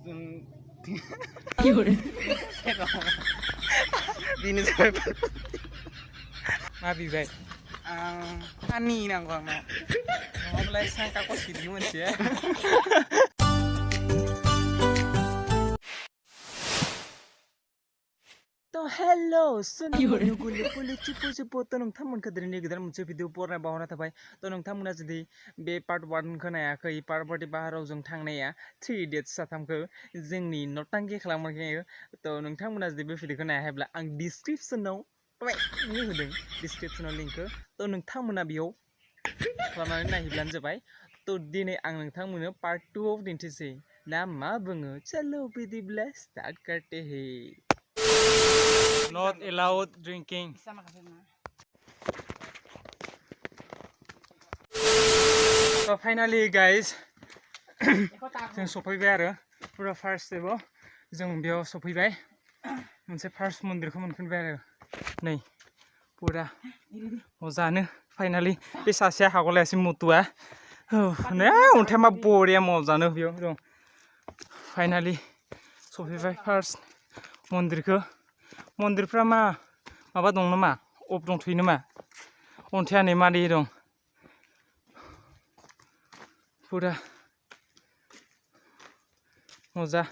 Bini sampai mabi baik. Ani nang bang no. Mulai sangka kok sih ya. तो hello सुनो गुलु चिपु तो नोंथांमोन खदरनि गोदान मोनसे भिडिअ बरनाय बावना थाबाय तो नोंथांमोना जुदि बे पार्ट 1 खौ नायाखै पार्वती बाहाराव जों थांनाया 3 डेट्स साथामखौ जोंनि नटांगि खालामनाय तो नोंथांमोना जुदि बे भिडिअखौ नायाखैब्ला आं डिसक्रिप्शनाव होदों डिसक्रिप्शनाव लिंकखौ तो नोंथांमोना बेयाव खालामनानै नायहैब्लानो जाबाय तो दिनै आं नोंथांमोननो पार्ट 2 आव दिन्थिसै दा मा बुङो चलो बिदिब्ला स्टार्ट करते हैं Not allowed drinking. So finally guys, जों सफैबाय आरो पुरा फार्स्ट स्टेपआव जों बेयाव सफैबाय मोनसे फार्स्ट मन्दिरखौ मोनफिनबाय आरो नै पुरा मोजाङानो फाइनालि बे सासेया हागलायासै मुतुआ नै अन्थाइ मा बरिया मोजाङानो बेयाव दं फाइनालि सफैबाय फार्स्ट मन्दिरखौ मन्दिरफ्रा माबा दं नामा अफ दंथ'यो नामा अन्थाइआ नै मादै दं पुरा मजा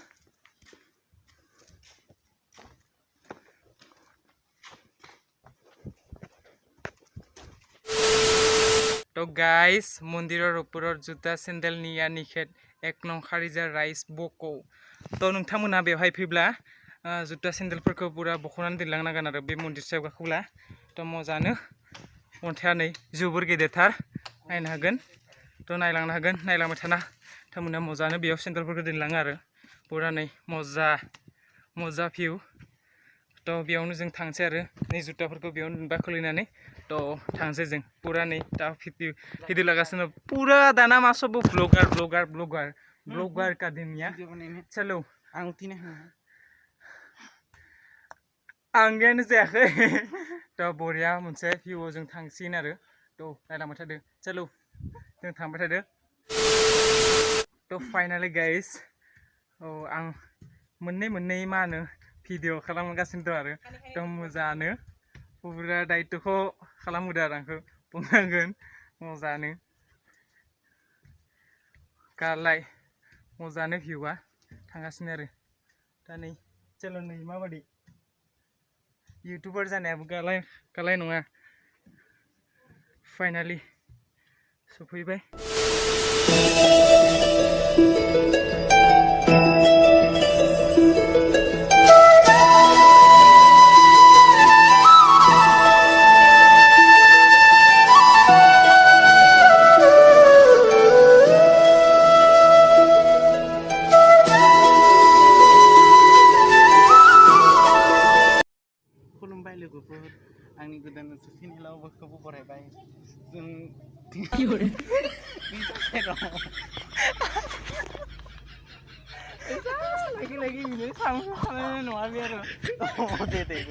तो गाइस मन्दिरर उपरर जुता सेन्देल निया निखेत एक नं खारिजा राइस बको तो नोंथांमोना बेवहाय फैब्ला जुता सेन्देलफोरखौ पुरा बख'नानै दोनलांनांगोन आरो बे मन्दिर सायाव गाखोब्ला तो मोजाङानो अन्थाइआ नै जोबोर गेदेरथार नायनो हागोन तो नायलांनो हागोन नायलांबाय थाना नोंथांमोना मोजाङानो बेयाव सेन्देलफोरखौ दोनलाङो आरो पुरा नै मजा भिउ तो बेयावनो जों थांसै आरो नै जुताफोरखौ बेयावनो दोनबा खोलैनानै तो थांसै जों पुरा नै दा भिडिअ लागासिनो पुरा दाना मा सब ब्लगार का दुनिया चलो आंनियानो जायाखै तो बरिया मोनसे भिउआव जों थांसिगोन आरो तो नायलांबाय थादो चलो जों थांबाय थादो तो फाइनाली गाइस आं मोननै मा होनो भिडिअ खालामगासिनो दं आरो तो मोजाङानो पुरा दायित्वखौ खालामहोदो आरो आंखौ बुंनांगोन मोजाङानो गालाय मोजाङानो भिउआ थांगासिनो आरो दा नै चलो नै माबादि यूट्यूबर जानायाबो गालाय नङा फाइनाली सफैबाय आंनि गोदान चेनेलाव बयखौबो बरायबाय जों lagi ini sama nggak biar deh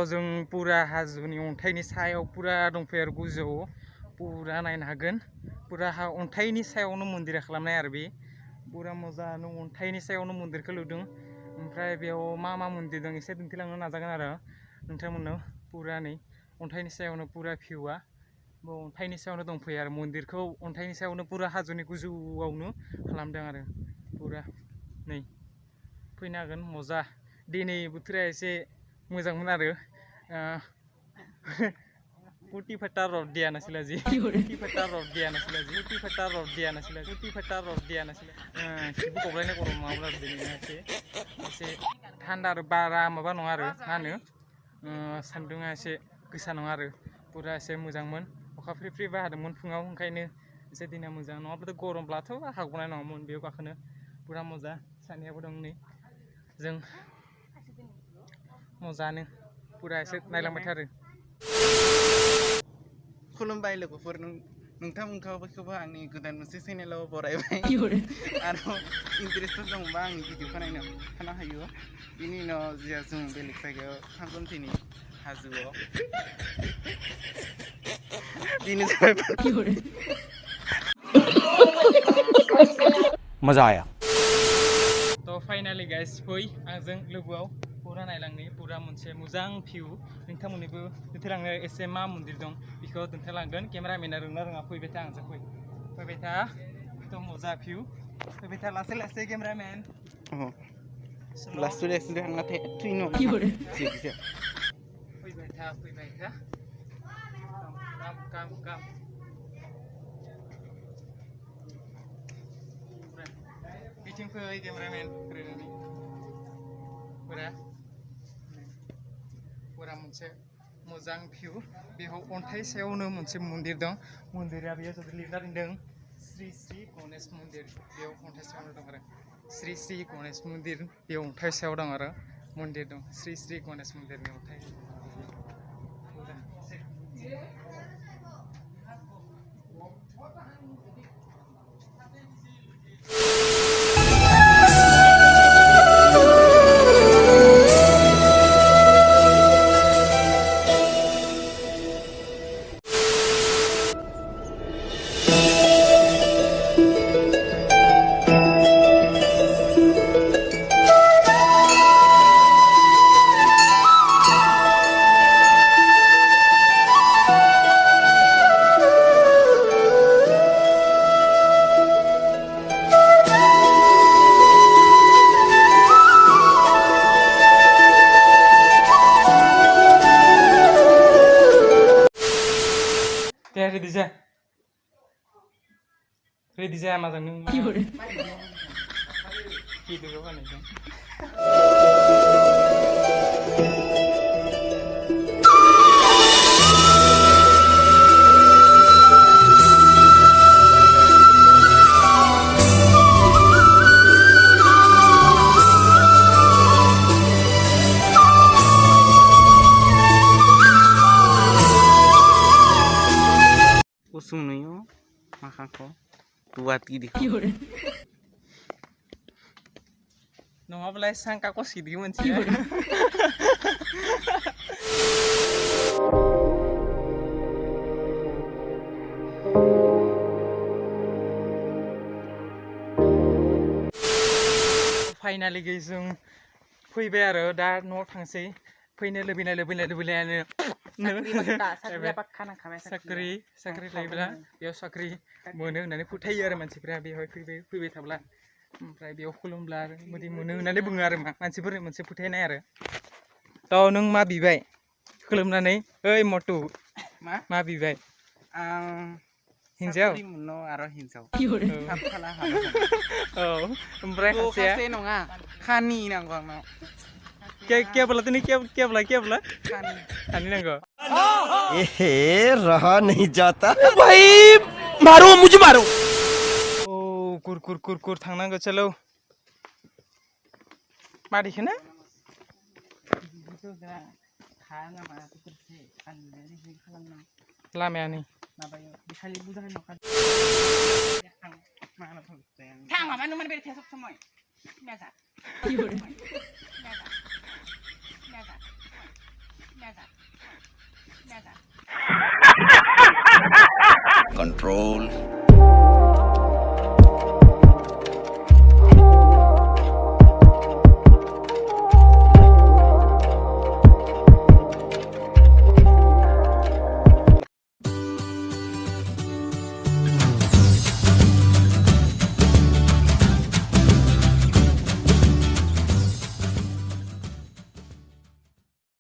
जों पुरा हाजोनि अन्थाइनि सायाव पुरा दंफायो आरो गोजौआव पुरा नायनो हागोन पुरा अन्थाइनि सायावनो मन्दिरा खालामनाय आरो बे पुरा मोजाङानो अन्थाइनि सायावनो मन्दिरखौ लुदों ओमफ्राय बेयाव मा मन्दिर दं एसे दिन्थिलांनो नाजागोन आरो नोंथांमोननो पुरा नै अन्थाइनि सायावनो पुरा भिउआ अन्थाइनि सायावनो दंफायो आरो मन्दिरखौ अन्थाइनि सायावनो पुरा हाजोनि गोजौआवनो खालामदों आरो पुरा नै फैनो हागोन मजा दिनै बोथोरा एसे मोजांमोन आरो पुटी फटा रड दिया नासिला जी पुटी फटा रड दिया नासिला सिबु गब्लायनाय गरम नङाब्ला दिनै एसे थान्दा आरो बारा माबा नङा आरो मा होनो सान्दुङा एसे गोसा नङा आरो पुरा एसे मोजांमोन अखा फ्रि फ्रि बाहादोंमोन फुङाव ओंखायनो एसे दिना मोजां नङाब्लाथ' गरमब्लाथ' हागौनाय नङामोन बेयाव गाखोनो पुरा मजा सानैयाबो दं नै जों मजानो पुरा एसे नायलांबाय थारो खुलुमबाय लोगोफोर नोंथांमोनखौबो आंनि गोदान मोनसे चेनेलाव बरायबाय आरो इन्टारेस्टेड दंबा आंनि भिडिअखौ नायनो थानो हायो बिनि उनाव जों बेलेग जायगायाव थांगोन दिनै हाजोआव बेनो जाबाय मजा आया तो फाइनाली गाइस फै आंजों लोगोआव पुरा नायलांनि पुरा मोनसे मोजां भिउ नोंथांमोननिबो दिन्थिलांनो एसे मा मन्दिर दं बेखौ दिन्थिलांगोन केमेरामेना रोंना रोङा फैबाय था आंजों फैबाय था तो मजा भिउ फैबाय था लासै लासै केमेरामेन लासै लासै नाथाय थैनो फैबाय था काम बिथिं फै केमेरामेन पुरा मोनसे मोजां भिउ बेयाव अन्थाइ सायावनो मोनसे मन्दिर दं मन्दिरा बेयाव जुदि लिरना दोनदों श्री श्री गणेश मन्दिर बेयाव अन्थाइ सायावनो दं आरो श्री श्री गणेश मन्दिर बेयाव अन्थाइ सायाव दं आरो मन्दिर दं श्री श्री गणेश मन्दिरनि अन्थाइ ready जाया माजों नों भिडिअ बानायदों usung नुयो माखाखौ buat gini नङाब्ला सांकाखौ सिदि मोनसिया फाइनाली जों फैबाय आरो दा न'आव थांसै फैनो लुबैनायानो साख्रि लायोब्ला बेयाव साख्रि मोनो होननानै फोथायो आरो मानसिफ्रा बेवहाय फैबाय थाब्ला ओमफ्राय बेयाव खुलुमब्ला आरो मोदै मोनो होननानै बुङो आरो मानसिफोरनि मोनसे फोथायनाय आरो थ' नों मा बिबाय खुलुमनानै ओइ मटु मा बिबाय हिन्जाव आरो हिन्जाव औ ओमफ्राय सासे नङा खानि नांगौ आंनाव केबला खानि नांगौ रहा नहीं जाता भाई मारो मुझे मारो ओ कुर थांनांगौ चलो मा दिखोना लामाया नै